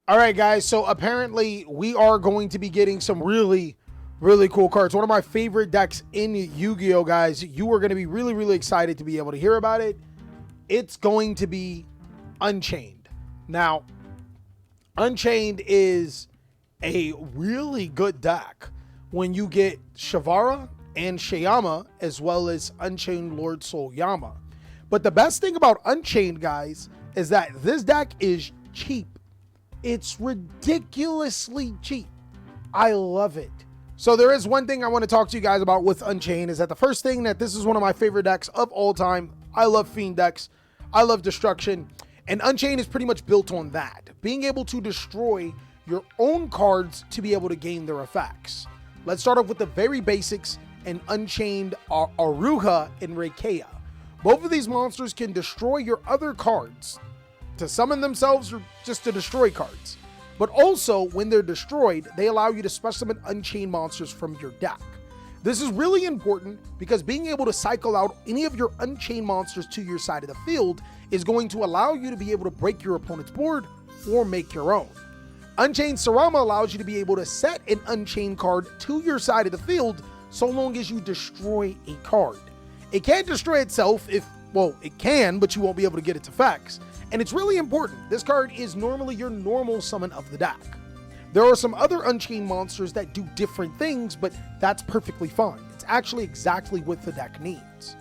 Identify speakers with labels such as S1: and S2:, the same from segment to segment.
S1: All right, guys, so apparently we are going to be getting some really cool cards. One of my favorite decks in Yu-Gi-Oh, guys. You are going to be really excited to be able to hear about it. It's going to be Unchained. Now, Unchained is a really good deck when you get Shavara and Shayama, as well as Unchained Lord Soul Yama. But the best thing about Unchained, guys, is that this deck is cheap. It's ridiculously cheap. I love it. So there is one thing I want to talk to you guys about with Unchained, is that the first thing, that this is one of my favorite decks of all time. I love Fiend decks. I love destruction. And Unchained is pretty much built on that. Being able to destroy your own cards to be able to gain their effects. Let's start off with the very basics, and Unchained Aruha and Reikea. Both of these monsters can destroy your other cards to summon themselves or just to destroy cards. But also, when they're destroyed, they allow you to special summon Unchained monsters from your deck. This is really important because being able to cycle out any of your Unchained monsters to your side of the field is going to allow you to be able to break your opponent's board or make your own. Unchained Sarama allows you to be able to set an Unchained card to your side of the field so long as you destroy a card. It can't destroy itself it can, but you won't be able to get its effects. And it's really important. This card is normally your normal summon of the deck. There are some other Unchained monsters that do different things, but that's perfectly fine. It's actually exactly what the deck needs.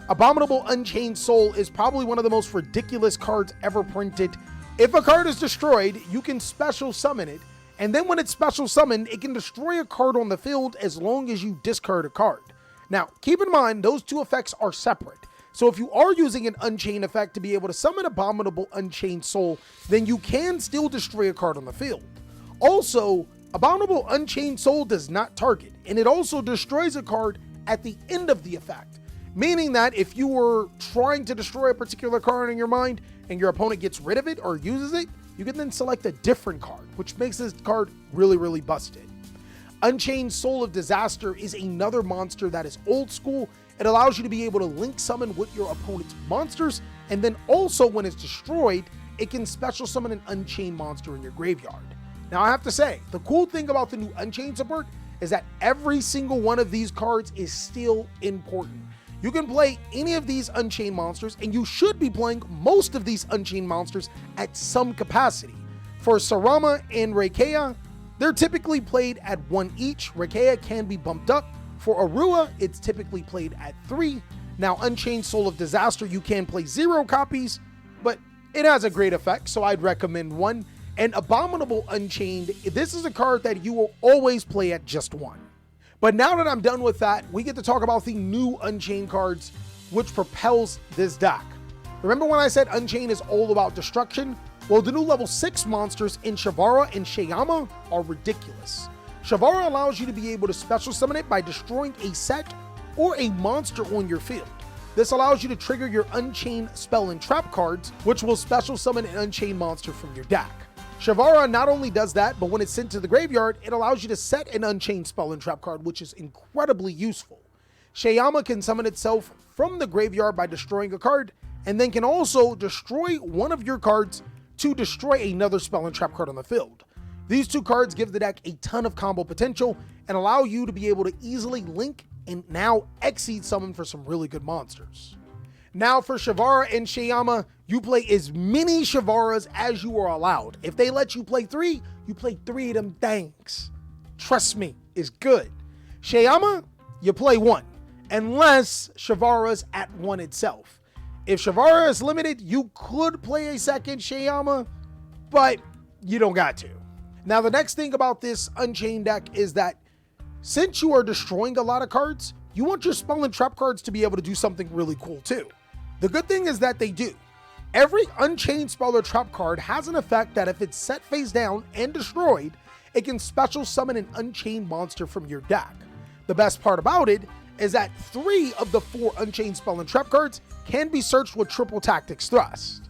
S1: Abominable Unchained Soul is probably one of the most ridiculous cards ever printed. If a card is destroyed, you can special summon it, and then when it's special summoned, it can destroy a card on the field as long as you discard a card. Now, keep in mind, those two effects are separate. So if you are using an Unchained effect to be able to summon Abominable Unchained Soul, then you can still destroy a card on the field. Also, Abominable Unchained Soul does not target, and it also destroys a card at the end of the effect. Meaning that if you were trying to destroy a particular card in your mind, and your opponent gets rid of it or uses it, you can then select a different card, which makes this card really busted. Unchained Soul of Disaster is another monster that is old school. It allows you to be able to link summon with your opponent's monsters, and then also when it's destroyed, it can special summon an Unchained monster in your graveyard. Now I have to say, the cool thing about the new Unchained support is that every single one of these cards is still important. You can play any of these Unchained monsters, and you should be playing most of these Unchained monsters at some capacity. For Sarama and Reikea, they're typically played at 1 each. Reikea can be bumped up. For Arua, it's typically played at 3. Now, Unchained Soul of Disaster, you can play 0 copies, but it has a great effect, so I'd recommend 1. And Abominable Unchained, this is a card that you will always play at just 1. But now that I'm done with that, we get to talk about the new Unchained cards, which propels this deck. Remember when I said Unchained is all about destruction? Well, the new level 6 monsters in Shavara and Shayama are ridiculous. Shavara allows you to be able to special summon it by destroying a set or a monster on your field. This allows you to trigger your Unchained spell and trap cards, which will special summon an Unchained monster from your deck. Shavara not only does that, but when it's sent to the graveyard, it allows you to set an Unchained spell and trap card, which is incredibly useful. Shayama can summon itself from the graveyard by destroying a card, and then can also destroy one of your cards to destroy another spell and trap card on the field. These two cards give the deck a ton of combo potential and allow you to be able to easily link and now exceed summon for some really good monsters. Now for Shavara and Shayama, you play as many Shavaras as you are allowed. If they let you play 3, you play 3 of them things. Trust me, it's good. Shayama, you play 1, unless Shavara's at 1 itself. If Shavara is limited, you could play a second Shayama, but you don't got to. Now, the next thing about this Unchained deck is that since you are destroying a lot of cards, you want your spell and trap cards to be able to do something really cool too. The good thing is that they do. Every Unchained spell or trap card has an effect that if it's set face down and destroyed, it can special summon an Unchained monster from your deck. The best part about it is that 3 of the 4 Unchained spell and trap cards can be searched with triple tactics thrust.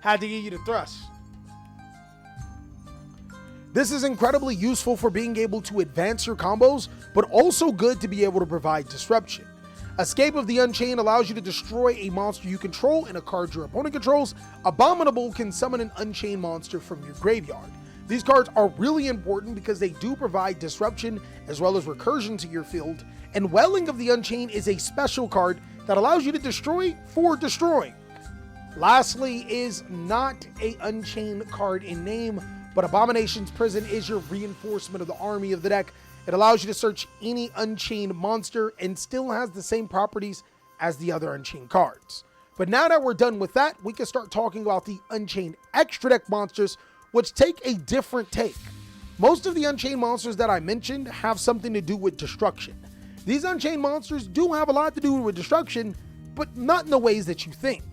S1: Had to get you to thrust. This is incredibly useful for being able to advance your combos, but also good to be able to provide disruption. Escape of the Unchained allows you to destroy a monster you control and a card your opponent controls. Abominable can summon an Unchained monster from your graveyard. These cards are really important because they do provide disruption as well as recursion to your field. And Welling of the Unchained is a special card that allows you to destroy for destroying. Lastly is not a Unchained card in name, but Abomination's Prison is your reinforcement of the army of the deck. It allows you to search any Unchained monster and still has the same properties as the other Unchained cards. But now that we're done with that, we can start talking about the Unchained extra deck monsters, which take a different take. Most of the Unchained monsters that I mentioned have something to do with destruction. These Unchained monsters do have a lot to do with destruction, but not in the ways that you think.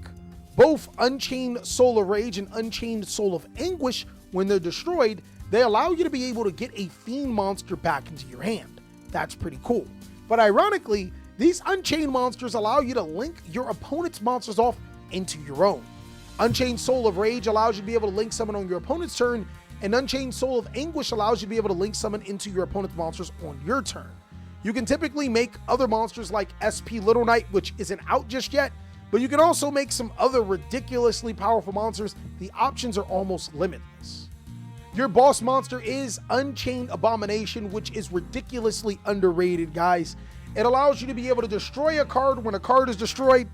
S1: Both Unchained Soul of Rage and Unchained Soul of Anguish, when they're destroyed, they allow you to be able to get a Fiend monster back into your hand. That's pretty cool. But ironically, these Unchained monsters allow you to link your opponent's monsters off into your own. Unchained Soul of Rage allows you to be able to link summon on your opponent's turn, and Unchained Soul of Anguish allows you to be able to link summon into your opponent's monsters on your turn. You can typically make other monsters like SP Little Knight, which isn't out just yet, but you can also make some other ridiculously powerful monsters. The options are almost limitless. Your boss monster is Unchained Abomination, which is ridiculously underrated, guys. It allows you to be able to destroy a card when a card is destroyed.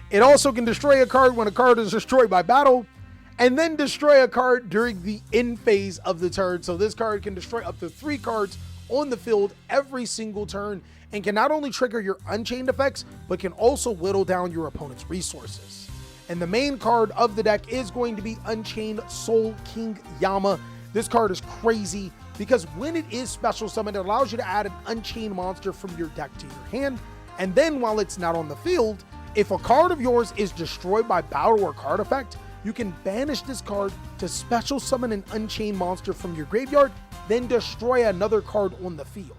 S1: It also can destroy a card when a card is destroyed by battle, and then destroy a card during the end phase of the turn. So this card can destroy up to 3 cards on the field every single turn, and can not only trigger your Unchained effects, but can also whittle down your opponent's resources. And the main card of the deck is going to be Unchained Soul King Yama. This card is crazy because when it is special summoned, it allows you to add an Unchained monster from your deck to your hand. And then while it's not on the field, if a card of yours is destroyed by battle or card effect, you can banish this card to special summon an Unchained monster from your graveyard, then destroy another card on the field.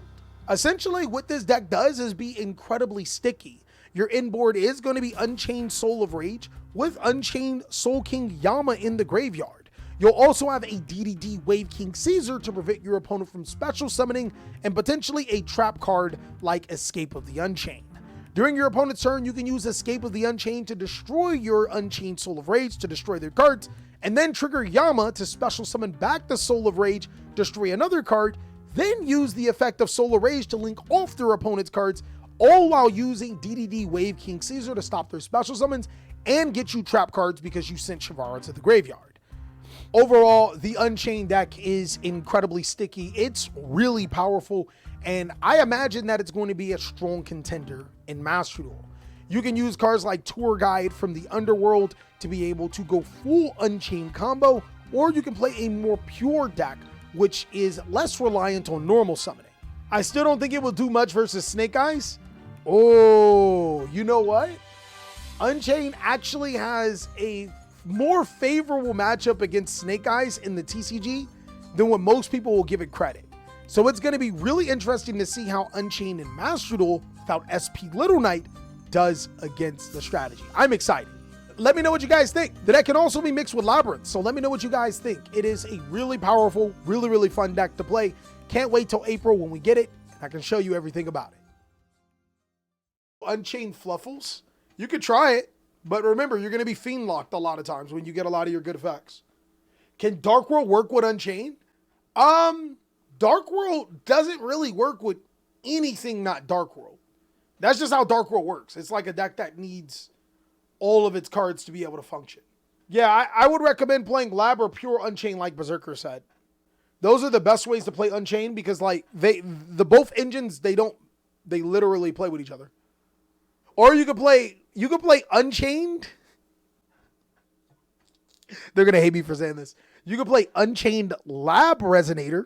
S1: Essentially, what this deck does is be incredibly sticky. Your inboard is going to be Unchained Soul of Rage with Unchained Soul King Yama in the graveyard. You'll also have a DDD Wave King Caesar to prevent your opponent from special summoning, and potentially a trap card like Escape of the Unchained. During your opponent's turn, you can use Escape of the Unchained to destroy your Unchained Soul of Rage to destroy their cards, and then trigger Yama to special summon back the Soul of Rage, destroy another card, then use the effect of Soul of Rage to link off their opponent's cards, all while using DDD Wave King Caesar to stop their special summons and get you trap cards because you sent Shavara to the graveyard. Overall, the Unchained deck is incredibly sticky. It's really powerful, and I imagine that it's going to be a strong contender in Master Duel. You can use cards like Tour Guide from the Underworld to be able to go full Unchained combo, or you can play a more pure deck, which is less reliant on normal summoning. I still don't think it will do much versus Snake Eyes. Oh, you know what? Unchained actually has a more favorable matchup against Snake Eyes in the TCG than what most people will give it credit. So it's going to be really interesting to see how Unchained in Master Duel without SP Little Knight does against the strategy. I'm excited. Let me know what you guys think. The deck can also be mixed with Labyrinth, so let me know what you guys think. It is a really powerful, really fun deck to play. Can't wait till April when we get it, and I can show you everything about it. Unchained Fluffles. You could try it, but remember, you're going to be Fiend locked a lot of times when you get a lot of your good effects. Can Dark World work with Unchained? Dark World doesn't really work with anything not Dark World. That's just how Dark World works. It's like a deck that needs all of its cards to be able to function. Yeah, I would recommend playing Lab or pure Unchained like Berserker said. Those are the best ways to play Unchained because like the both engines, they literally play with each other. Or you could play Unchained. They're going to hate me for saying this. You could play Unchained Lab Resonator